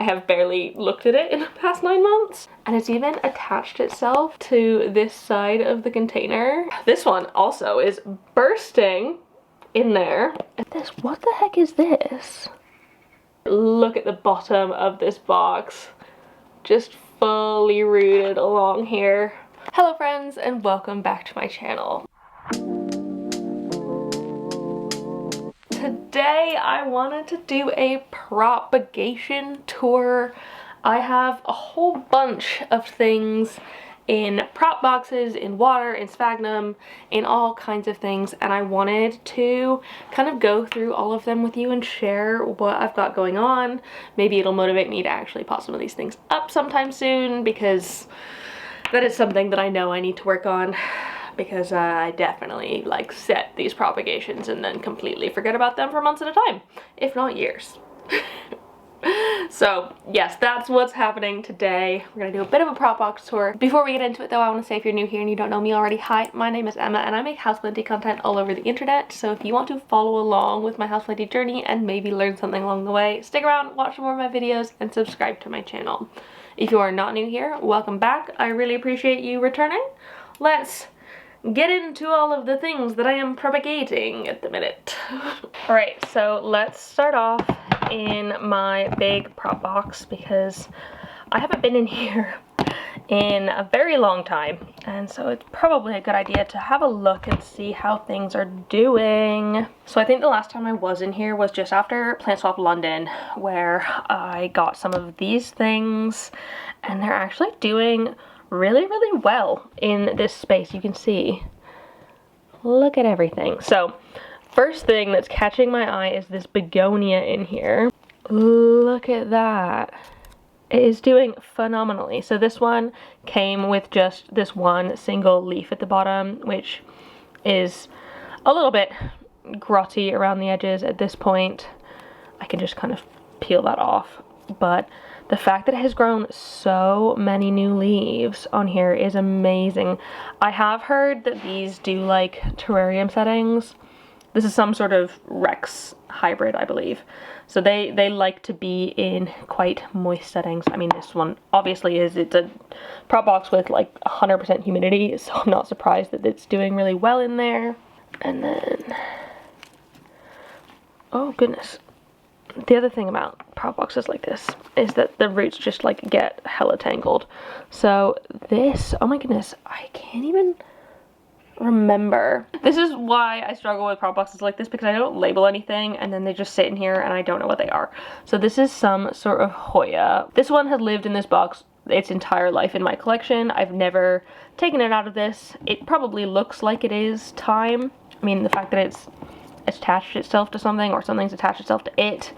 I have barely looked at it in the past 9 months. And it's even attached itself to this side of the container. This one also is bursting in there. And this, what the heck is this? Look at the bottom of this box. Just fully rooted along here. Hello friends, and welcome back to my channel. Today I wanted to do a propagation tour. I have a whole bunch of things in prop boxes, in water, in sphagnum, in all kinds of things, and I wanted to kind of go through all of them with you and share what I've got going on. Maybe it'll motivate me to actually pot some of these things up sometime soon, because that is something that I know I need to work on, because I definitely like set these propagations and then completely forget about them for months at a time, if not years. So yes, that's what's happening today. We're gonna do a bit of a prop box tour. Before we get into it though, I want to say, if you're new here and you don't know me already, hi, my name is Emma and I make houseplanty content all over the internet. So if you want to follow along with my houseplanty journey and maybe learn something along the way, stick around, watch more of my videos, and subscribe to my channel. If you are not new here, welcome back. I really appreciate you returning. Let's get into all of the things that I am propagating at the minute. Alright, so let's start off in my big prop box, because I haven't been in here in a very long time, and so it's probably a good idea to have a look and see how things are doing. So I think the last time I was in here was just after Plant Swap London, where I got some of these things, and they're actually doing really well in this space. You can see, look at everything. So first thing that's catching my eye is this begonia in here. Look at that. It is doing phenomenally. So this one came with just this one single leaf at the bottom, which is a little bit grotty around the edges at this point. I can just kind of peel that off, but the fact that it has grown so many new leaves on here is amazing. I have heard that these do like terrarium settings. This is some sort of Rex hybrid, I believe. So they like to be in quite moist settings. I mean, this one obviously is. It's a prop box with like 100% humidity, so I'm not surprised that it's doing really well in there. And then, oh goodness. The other thing about prop boxes like this is that the roots just like get hella tangled. So this, oh my goodness, I can't even remember. This is why I struggle with prop boxes like this, because I don't label anything and then they just sit in here and I don't know what they are. So this is some sort of Hoya. This one has lived in this box its entire life in my collection. I've never taken it out of this. It probably looks like it is time. I mean, the fact that it's attached itself to something, or something's attached itself to it,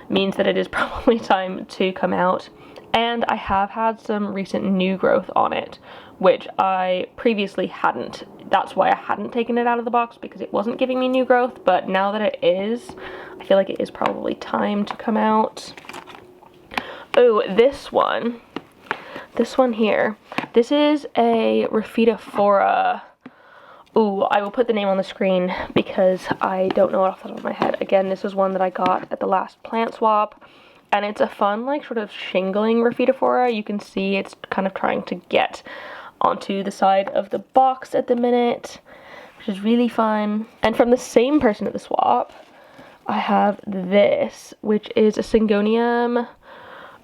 means that it is probably time to come out. And I have had some recent new growth on it, which I previously hadn't. That's why I hadn't taken it out of the box, because it wasn't giving me new growth. But now that it is, I feel like it is probably time to come out. Oh, this one here, this is a Raphidophora. Ooh, I will put the name on the screen because I don't know it off the top of my head. Again, this is one that I got at the last plant swap, and it's a fun, like, sort of shingling Raphidophora. You can see it's kind of trying to get onto the side of the box at the minute, which is really fun. And from the same person at the swap, I have this, which is a Syngonium.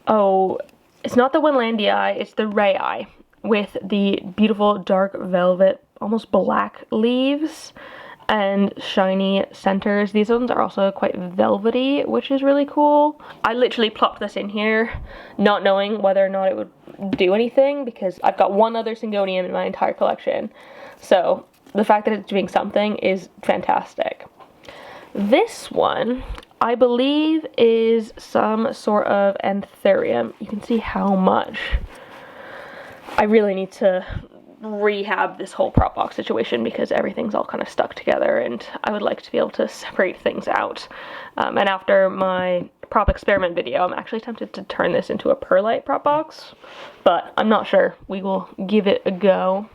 Oh, it's not the Winlandii, it's the Rayi, with the beautiful dark velvet, almost black leaves and shiny centers. These ones are also quite velvety, which is really cool. I literally plopped this in here not knowing whether or not it would do anything, because I've got one other Syngonium in my entire collection. So the fact that it's doing something is fantastic. This one, I believe, is some sort of Anthurium. You can see how much I really need to rehab this whole prop box situation, because everything's all kind of stuck together and I would like to be able to separate things out. And after my prop experiment video, I'm actually tempted to turn this into a perlite prop box, but I'm not sure. We will give it a go.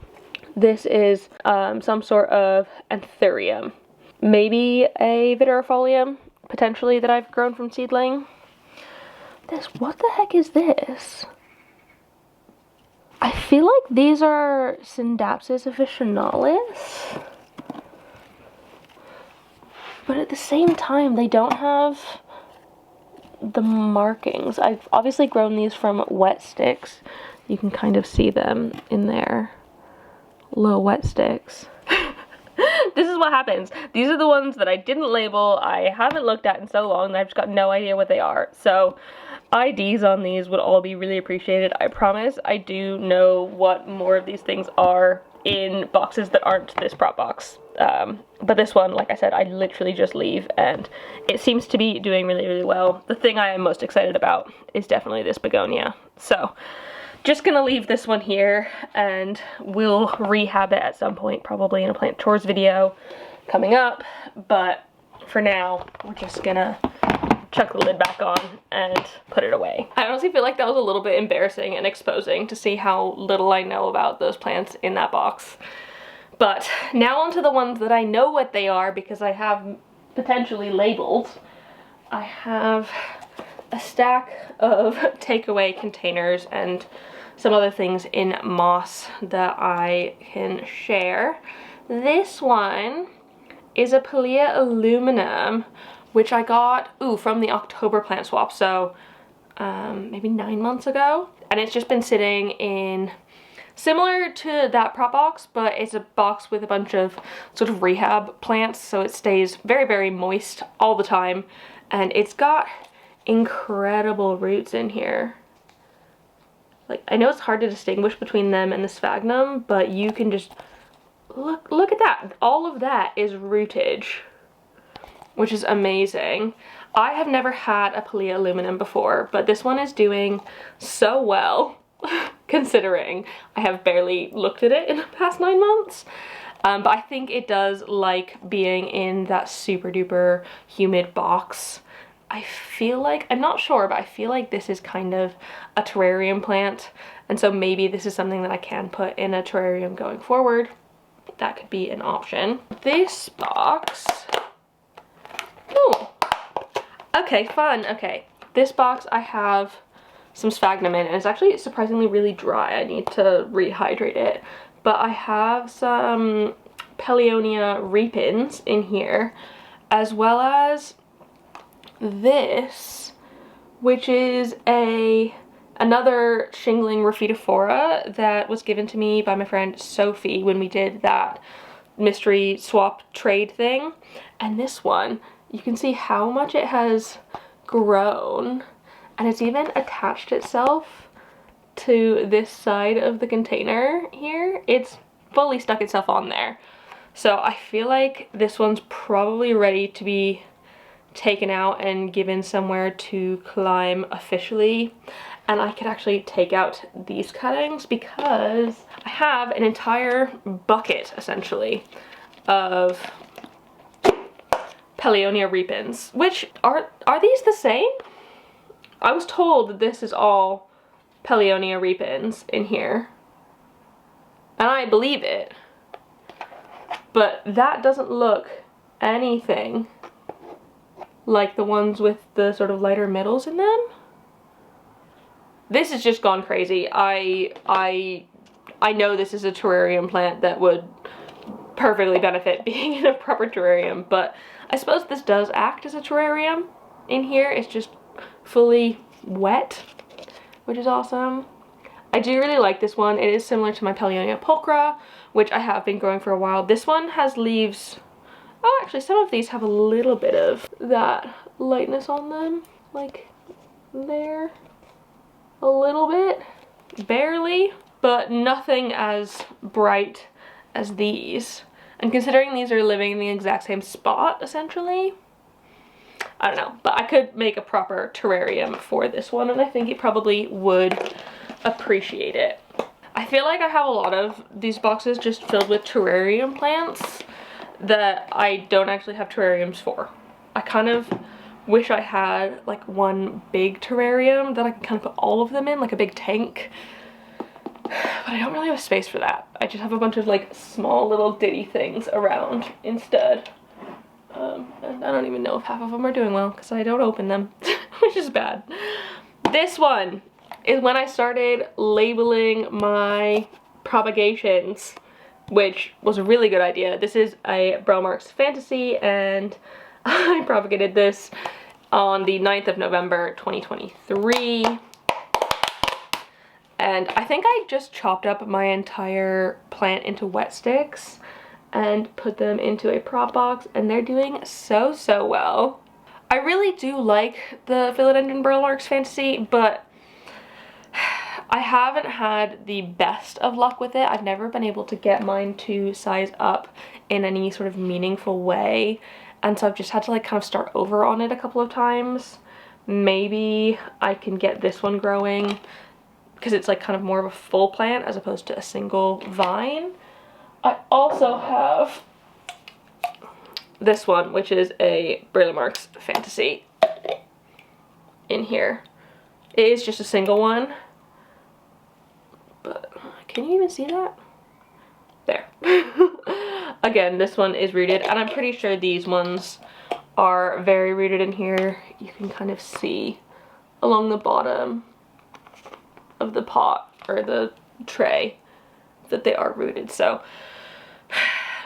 This is some sort of Anthurium. Maybe a Vitirifolium, potentially, that I've grown from seedling. this. What the heck is this? I feel like these are Syndapsis officinalis. But at the same time, they don't have the markings. I've obviously grown these from wet sticks. You can kind of see them in there. Little wet sticks. This is what happens. These are the ones that I didn't label. I haven't looked at in so long and I've just got no idea what they are. So IDs on these would all be really appreciated. I promise I do know what more of these things are in boxes that aren't this prop box. But this one, like I said, I literally just leave and it seems to be doing really, really well. The thing I am most excited about is definitely this begonia. So just gonna leave this one here and we'll rehab it at some point, probably in a plant chores video coming up. But for now, we're just gonna chuck the lid back on and put it away. I honestly feel like that was a little bit embarrassing and exposing to see how little I know about those plants in that box. But now onto the ones that I know what they are because I have potentially labeled. I have a stack of takeaway containers and some other things in moss that I can share. This one is a Pilea aluminum, which I got, from the October plant swap, so maybe 9 months ago. And it's just been sitting in, similar to that prop box, but it's a box with a bunch of sort of rehab plants, so it stays very, very moist all the time. And it's got incredible roots in here. Like, I know it's hard to distinguish between them and the sphagnum, but you can just, look at that. All of that is rootage, which is amazing. I have never had a Pilea aluminum before, but this one is doing so well, considering I have barely looked at it in the past 9 months. But I think it does like being in that super duper humid box. I feel like, I'm not sure, but I feel like this is kind of a terrarium plant. And so maybe this is something that I can put in a terrarium going forward. That could be an option. This box, oh, okay, fun, okay. This box I have some sphagnum in, and it's actually surprisingly really dry. I need to rehydrate it. But I have some Paleonia repins in here, as well as this, which is another Shingling Rhaphidophora that was given to me by my friend Sophie when we did that mystery swap trade thing. And this one, you can see how much it has grown, and it's even attached itself to this side of the container here. It's fully stuck itself on there. So I feel like this one's probably ready to be taken out and given somewhere to climb officially. And I could actually take out these cuttings because I have an entire bucket essentially of Paleonia repins, which are these the same? I was told that this is all Paleonia repins in here, and I believe it, but that doesn't look anything like the ones with the sort of lighter middles in them. This has just gone crazy. I know this is a terrarium plant that would perfectly benefit being in a proper terrarium, but I suppose this does act as a terrarium in here. It's just fully wet, which is awesome. I do really like this one. It is similar to my Paleonia pulchra, which I have been growing for a while. This one has leaves. Oh, actually, some of these have a little bit of that lightness on them, like there, a little bit, barely, but nothing as bright as these. And considering these are living in the exact same spot, essentially, I don't know, but I could make a proper terrarium for this one, and I think it probably would appreciate it. I feel like I have a lot of these boxes just filled with terrarium plants that I don't actually have terrariums for. I kind of wish I had like one big terrarium that I could kind of put all of them in, like a big tank. But I don't really have space for that. I just have a bunch of like small little ditty things around instead. And I don't even know if half of them are doing well because I don't open them, which is bad. This one is when I started labeling my propagations, which was a really good idea. This is a Burl Fantasy, and I propagated this on the 9th of November 2023. And I think I just chopped up my entire plant into wet sticks and put them into a prop box, and they're doing so well. I really do like the Philodendron Burl Fantasy, but I haven't had the best of luck with it. I've never been able to get mine to size up in any sort of meaningful way, and so I've just had to like kind of start over on it a couple of times. Maybe I can get this one growing because it's like kind of more of a full plant as opposed to a single vine. I also have this one, which is a Burl Fantasy in here. It is just a single one, but can you even see that? There. Again, this one is rooted, and I'm pretty sure these ones are very rooted in here. You can kind of see along the bottom of the pot or the tray that they are rooted. So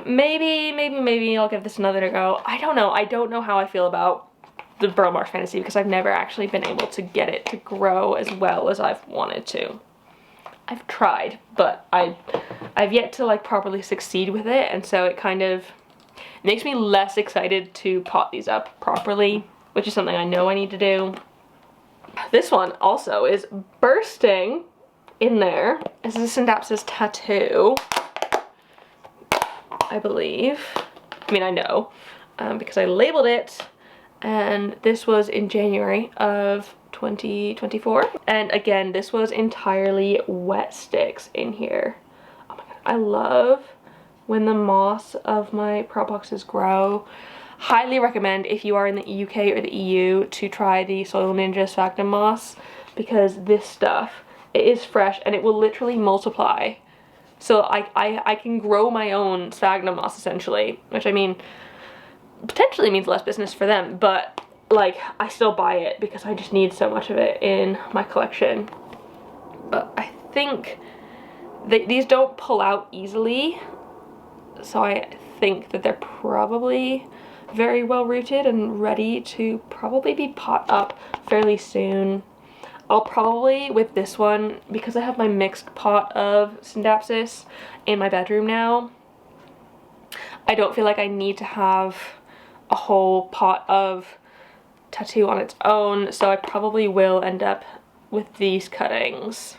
maybe I'll give this another go. I don't know. I don't know how I feel about the Burl Fantasy because I've never actually been able to get it to grow as well as I've wanted to. I've tried, but I've yet to like properly succeed with it, and so it kind of makes me less excited to pot these up properly, which is something I know I need to do. This one also is bursting in there. This is a Syndapsis tattoo, I believe. I mean, I know, because I labeled it, and this was in January of 2024. And again, this was entirely wet sticks in here. Oh my god, I love when the moss of my prop boxes grow. Highly recommend, if you are in the UK or the EU, to try the Soil Ninja sphagnum moss, because this stuff, it is fresh and it will literally multiply. So I can grow my own sphagnum moss essentially, which I mean potentially means less business for them, but like I still buy it because I just need so much of it in my collection. But I think these don't pull out easily, so I think that they're probably very well rooted and ready to probably be pot up fairly soon. I'll probably, with this one, because I have my mixed pot of Syndapsis in my bedroom now, I don't feel like I need to have a whole pot of tattoo on its own, so I probably will end up with these cuttings.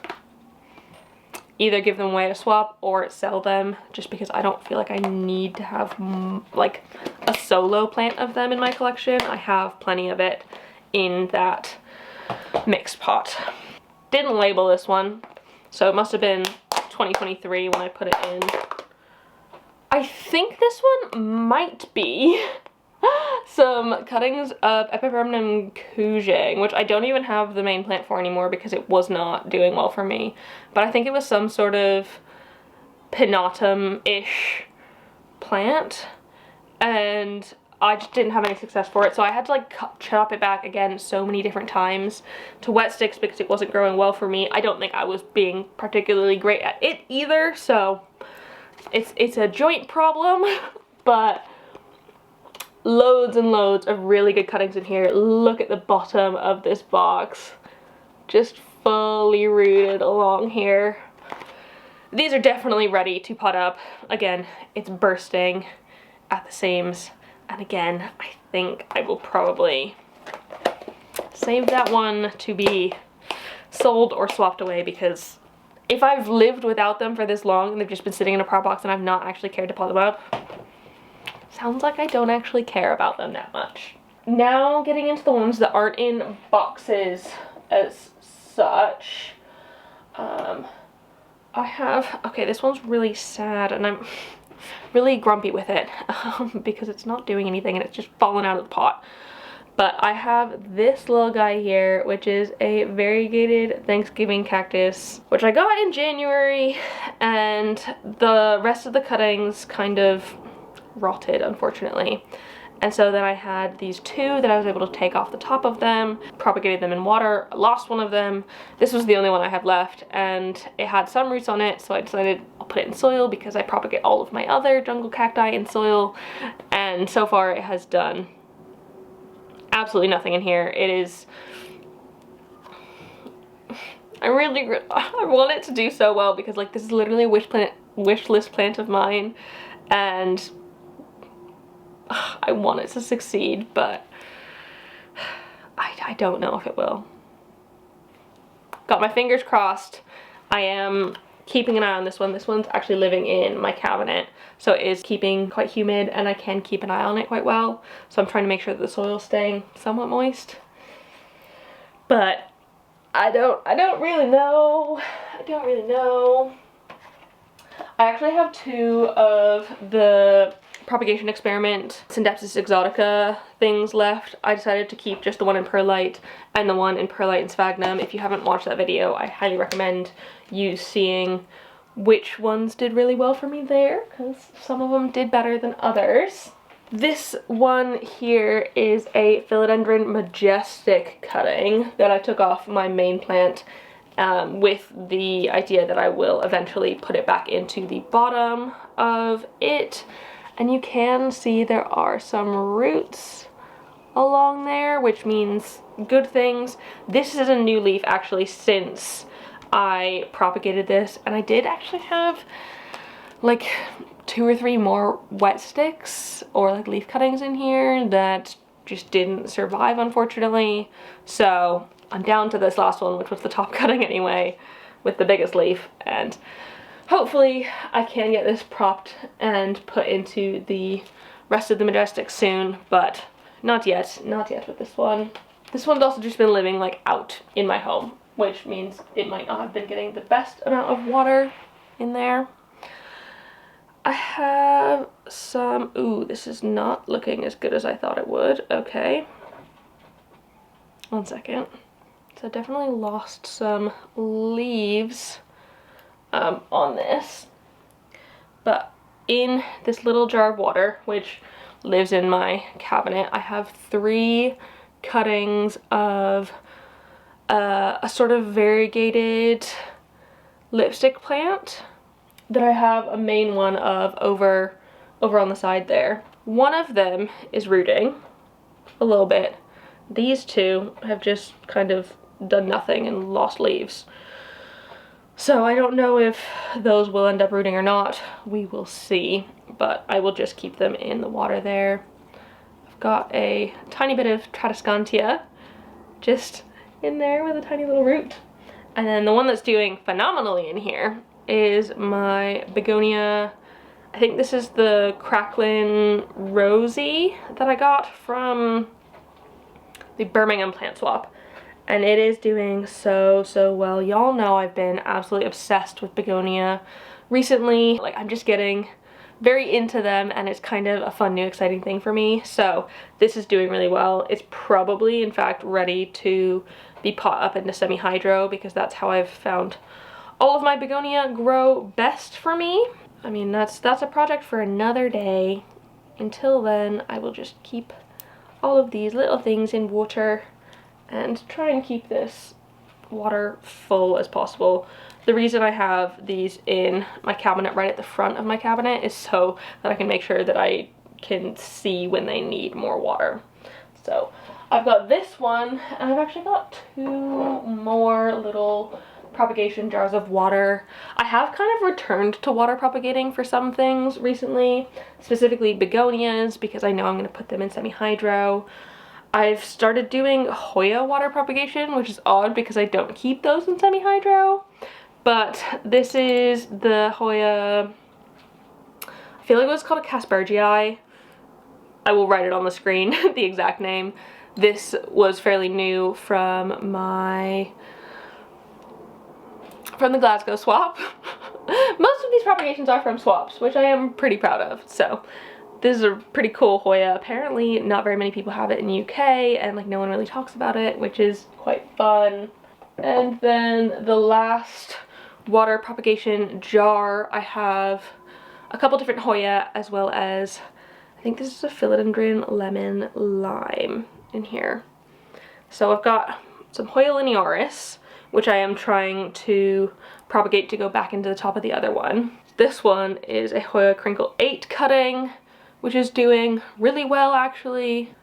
Either give them away to swap or sell them, just because I don't feel like I need to have like a solo plant of them in my collection. I have plenty of it in that mixed pot. Didn't label this one, so it must have been 2023 when I put it in. I think this one might be some cuttings of Epipremnum Kujang, which I don't even have the main plant for anymore because it was not doing well for me. But I think it was some sort of pinnatum-ish plant, and I just didn't have any success for it, so I had to like chop it back again so many different times to wet sticks because it wasn't growing well for me. I don't think I was being particularly great at it either, so it's a joint problem, but loads and loads of really good cuttings in here. Look at the bottom of this box, just fully rooted along here. These are definitely ready to pot up. Again, it's bursting at the seams. And again, I think I will probably save that one to be sold or swapped away, because if I've lived without them for this long and they've just been sitting in a prop box and I've not actually cared to pot them up, sounds like I don't actually care about them that much. Now getting into the ones that aren't in boxes as such. I have, okay, this one's really sad and I'm really grumpy with it because it's not doing anything and it's just fallen out of the pot. But I have this little guy here, which is a variegated Thanksgiving cactus, which I got in January, and the rest of the cuttings kind of rotted, unfortunately. And so then I had these two that I was able to take off the top of them, propagated them in water, lost one of them. This was the only one I had left, and it had some roots on it, so I decided I'll put it in soil because I propagate all of my other jungle cacti in soil, and so far it has done absolutely nothing in here. It is... I want it to do so well because like this is literally a wish list plant of mine, and I want it to succeed, but I don't know if it will. Got my fingers crossed. I am keeping an eye on this one. This one's actually living in my cabinet, so it is keeping quite humid and I can keep an eye on it quite well. So I'm trying to make sure that the soil's staying somewhat moist. But I don't really know. I don't really know. I actually have two of the propagation experiment Syndapsis exotica things left. I decided to keep just the one in perlite and the one in perlite and sphagnum. If you haven't watched that video, I highly recommend you seeing which ones did really well for me there, because some of them did better than others. This one here is a Philodendron majestic cutting that I took off my main plant with the idea that I will eventually put it back into the bottom of it. And you can see there are some roots along there, which means good things. This is a new leaf actually since I propagated this, and I did actually have like 2 or 3 more wet sticks or like leaf cuttings in here that just didn't survive, unfortunately. So I'm down to this last one, which was the top cutting anyway, with the biggest leaf, and hopefully I can get this propped and put into the rest of the Majestic soon, but not yet with this one. This one's also just been living like out in my home, which means it might not have been getting the best amount of water in there. I have some, ooh, this is not looking as good as I thought it would. Okay. 1 second. So I definitely lost some leaves on this, but in this little jar of water, which lives in my cabinet, I have 3 cuttings of a sort of variegated lipstick plant that I have a main one of over on the side there. One of them is rooting a little bit. These 2 have just kind of done nothing and lost leaves. So I don't know if those will end up rooting or not. We will see, but I will just keep them in the water there. I've got a tiny bit of Tradescantia just in there with a tiny little root. And then the one that's doing phenomenally in here is my Begonia. I think this is the Cracklin Rosie that I got from the Birmingham plant swap. And it is doing so well. Y'all know I've been absolutely obsessed with Begonia recently. Like, I'm just getting very into them, and it's kind of a fun new exciting thing for me. So this is doing really well. It's probably in fact ready to be pot up into semi-hydro, because that's how I've found all of my Begonia grow best for me. I mean, that's a project for another day. Until then, I will just keep all of these little things in water and try and keep this water full as possible. The reason I have these in my cabinet right at the front of my cabinet is so that I can make sure that I can see when they need more water. So I've got this one, and I've actually got 2 more little propagation jars of water. I have kind of returned to water propagating for some things recently, specifically begonias, because I know I'm going to put them in semi-hydro. I've started doing Hoya water propagation, which is odd because I don't keep those in semi-hydro. But this is the Hoya, I feel like it was called a Caspergii. I will write it on the screen, the exact name. This was fairly new from the Glasgow swap. Most of these propagations are from swaps, which I am pretty proud of. So this is a pretty cool Hoya. Apparently not very many people have it in the UK, and like no one really talks about it, which is quite fun. And then the last water propagation jar, I have a couple different Hoya, as well as I think this is a Philodendron lemon lime in here. So I've got some Hoya linearis, which I am trying to propagate to go back into the top of the other one. This one is a Hoya crinkle 8 cutting, which is doing really well actually.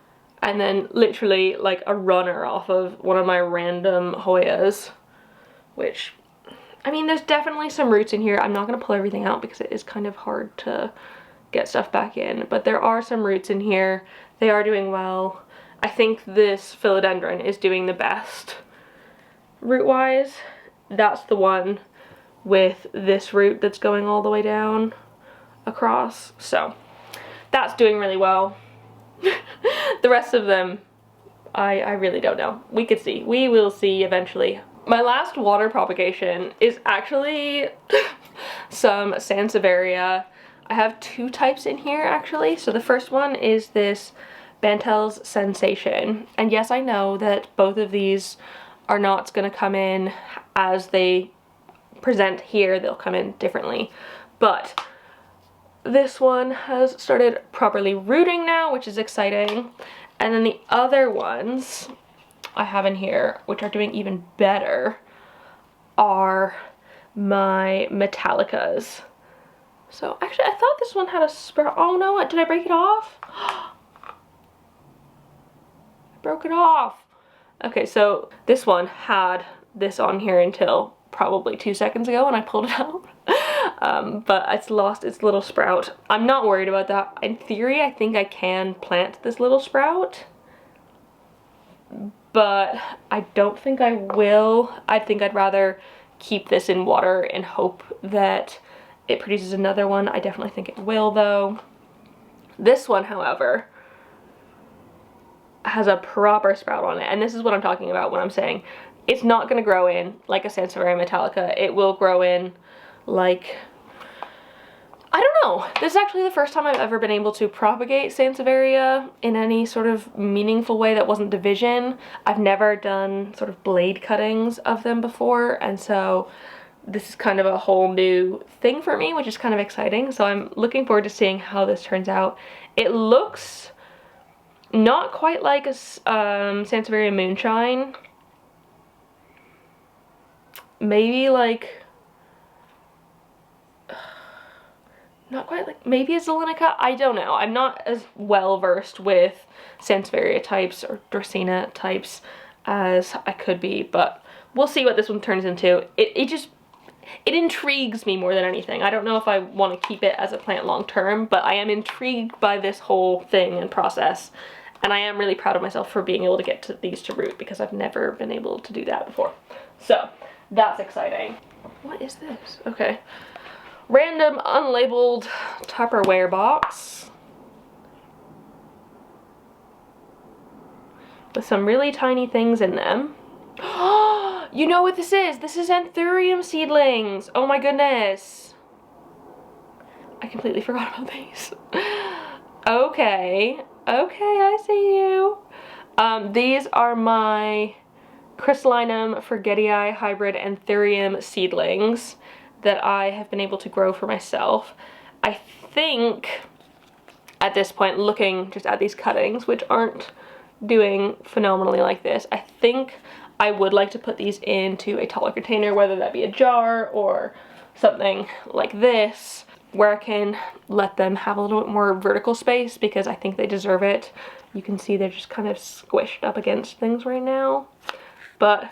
And then literally like a runner off of one of my random Hoyas, which, I mean, there's definitely some roots in here. I'm not going to pull everything out because it is kind of hard to get stuff back in, but there are some roots in here. They are doing well. I think this Philodendron is doing the best root wise. That's the one with this root that's going all the way down across, so that's doing really well. The rest of them, I really don't know. We could see. We will see eventually. My last water propagation is actually some Sansevieria. I have 2 types in here actually. So the first one is this Bantel's Sensation. And yes, I know that both of these are not going to come in as they present here. They'll come in differently. But this one has started properly rooting now, which is exciting. And then the other ones I have in here, which are doing even better, are my Metallicas. So actually I thought this one had a sprout. Oh no, did I break it off? I broke it off. Okay, so this one had this on here until probably 2 seconds ago when I pulled it out. But it's lost its little sprout. I'm not worried about that. In theory, I think I can plant this little sprout, but I don't think I will. I think I'd rather keep this in water and hope that it produces another one. I definitely think it will though. This one, however, has a proper sprout on it, and this is what I'm talking about when I'm saying it's not going to grow in like a Sansevieria metallica. It will grow in like, I don't know. This is actually the first time I've ever been able to propagate Sansevieria in any sort of meaningful way that wasn't division. I've never done sort of blade cuttings of them before, and so this is kind of a whole new thing for me, which is kind of exciting. So I'm looking forward to seeing how this turns out. It looks not quite like a Sansevieria moonshine. Maybe like, not quite like, maybe a Zelenica? I don't know. I'm not as well versed with Sansevieria types or Dracaena types as I could be, but we'll see what this one turns into. It intrigues me more than anything. I don't know if I want to keep it as a plant long term, but I am intrigued by this whole thing and process, and I am really proud of myself for being able to get these to root, because I've never been able to do that before. So that's exciting. What is this? Okay. Random unlabeled Tupperware box with some really tiny things in them. You know what this is? This is Anthurium seedlings. Oh my goodness. I completely forgot about these. Okay. Okay, I see you. These are my Crystallinum Forgetii hybrid Anthurium seedlings that I have been able to grow for myself. I think at this point, looking just at these cuttings, which aren't doing phenomenally like this, I think I would like to put these into a taller container, whether that be a jar or something like this, where I can let them have a little bit more vertical space, because I think they deserve it. You can see they're just kind of squished up against things right now, but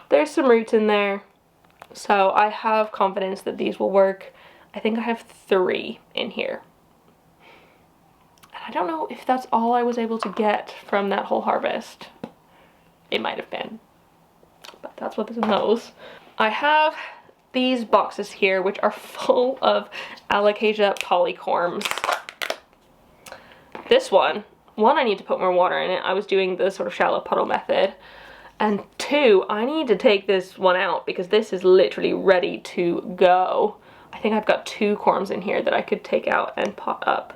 there's some roots in there, so I have confidence that these will work. I think I have 3 in here. And I don't know if that's all I was able to get from that whole harvest. It might have been, but that's what's in those. I have these boxes here, which are full of Alocasia polycorms. This one, I need to put more water in it. I was doing the sort of shallow puddle method. And 2, I need to take this one out because this is literally ready to go. I think I've got 2 corms in here that I could take out and pot up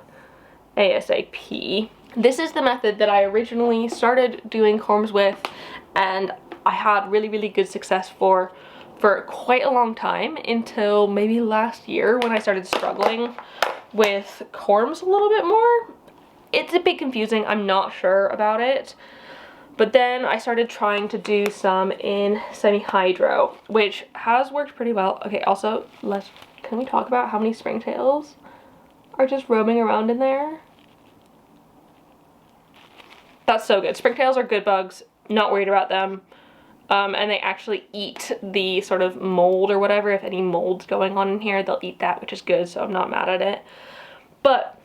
ASAP. This is the method that I originally started doing corms with, and I had really, really good success for quite a long time, until maybe last year when I started struggling with corms a little bit more. it's a bit confusing. I'm not sure about it. But then I started trying to do some in semi-hydro, which has worked pretty well. Okay, also, can we talk about how many springtails are just roaming around in there? That's so good. Springtails are good bugs, not worried about them. And they actually eat the sort of mold or whatever. If any mold's going on in here, they'll eat that, which is good, so I'm not mad at it. But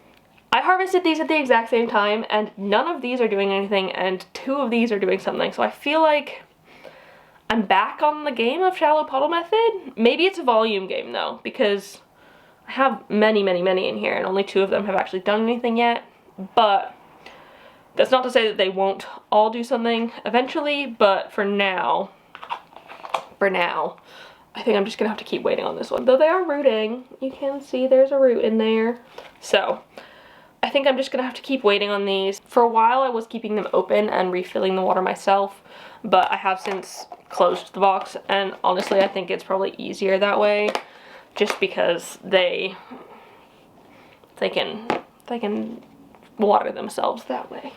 I harvested these at the exact same time, and none of these are doing anything, and 2 of these are doing something. So I feel like I'm back on the game of shallow puddle method. Maybe it's a volume game though, because I have many, many, many in here, and only 2 of them have actually done anything yet. But that's not to say that they won't all do something eventually, but for now, I think I'm just gonna have to keep waiting on this one. Though they are rooting, you can see there's a root in there. So I think I'm just gonna have to keep waiting on these. For a while I was keeping them open and refilling the water myself, but I have since closed the box, and honestly I think it's probably easier that way, just because they can water themselves that way.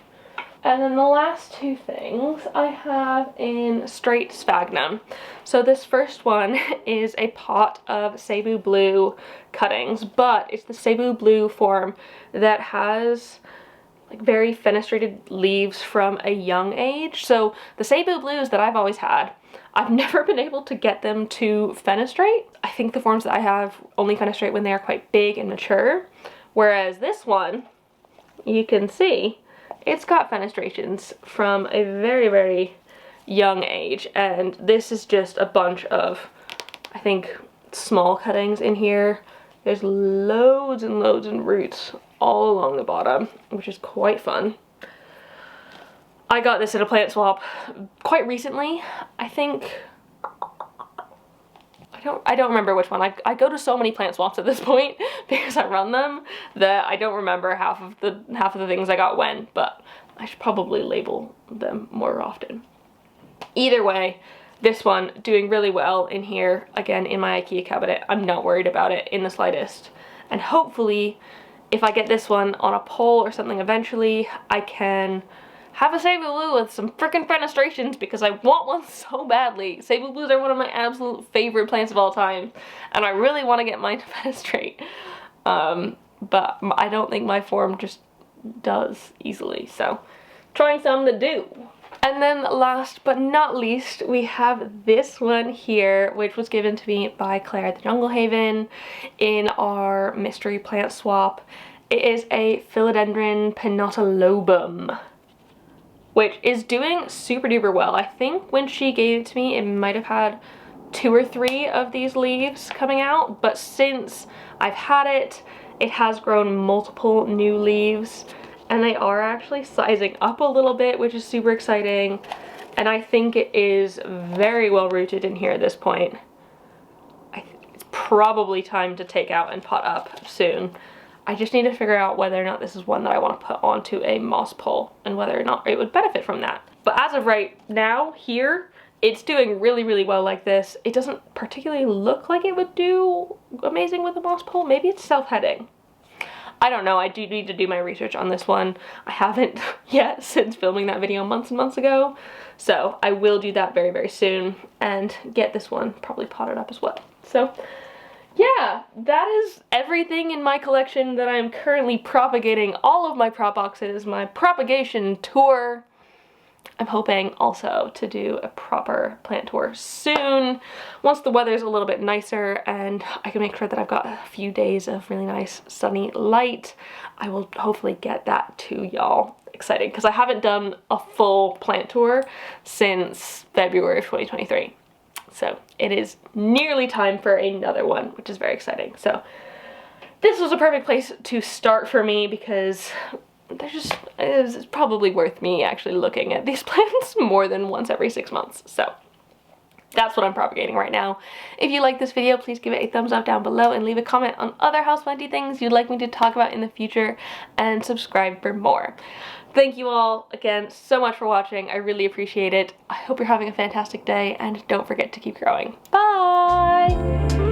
And then the last 2 things I have in straight sphagnum. So this first one is a pot of Cebu Blue cuttings, but it's the Cebu Blue form that has like very fenestrated leaves from a young age. So the Cebu Blues that I've always had, I've never been able to get them to fenestrate. I think the forms that I have only fenestrate when they are quite big and mature, whereas this one, you can see, it's got fenestrations from a very, very young age, and this is just a bunch of, I think, small cuttings in here. There's loads and loads of roots all along the bottom, which is quite fun. I got this at a plant swap quite recently. I think, I don't remember which one. I go to so many plant swaps at this point because I run them that I don't remember half of the things I got when, but I should probably label them more often. Either way, this one doing really well in here, again in my IKEA cabinet. I'm not worried about it in the slightest. And hopefully, if I get this one on a pole or something eventually, I can have a Cebu Blue with some freaking fenestrations, because I want one so badly. Cebu Blues are one of my absolute favorite plants of all time, and I really want to get mine to fenestrate. But I don't think my form just does easily, so trying some that do. And then last but not least, we have this one here, which was given to me by Claire at the Jungle Haven in our mystery plant swap. It is a Philodendron pinotilobum, which is doing super duper well. I think when she gave it to me, it might have had 2 or 3 of these leaves coming out, but since I've had it, it has grown multiple new leaves, and they are actually sizing up a little bit, which is super exciting. And I think it is very well rooted in here at this point. It's probably time to take out and pot up soon. I just need to figure out whether or not this is one that I want to put onto a moss pole and whether or not it would benefit from that. But as of right now, here, it's doing really, really well like this. It doesn't particularly look like it would do amazing with a moss pole. Maybe it's self-heading. I don't know. I do need to do my research on this one. I haven't yet since filming that video months and months ago. So I will do that very, very soon and get this one probably potted up as well. So yeah, that is everything in my collection that I'm currently propagating. All of my prop boxes, my propagation tour. I'm hoping also to do a proper plant tour soon, once the weather's a little bit nicer and I can make sure that I've got a few days of really nice sunny light. I will hopefully get that to y'all. Exciting, because I haven't done a full plant tour since February of 2023. So it is nearly time for another one, which is very exciting. So this was a perfect place to start for me, because it's probably worth me actually looking at these plants more than once every 6 months. So that's what I'm propagating right now. If you like this video, please give it a thumbs up down below and leave a comment on other houseplanty things you'd like me to talk about in the future, and subscribe for more. Thank you all again so much for watching. I really appreciate it. I hope you're having a fantastic day, and don't forget to keep growing. Bye!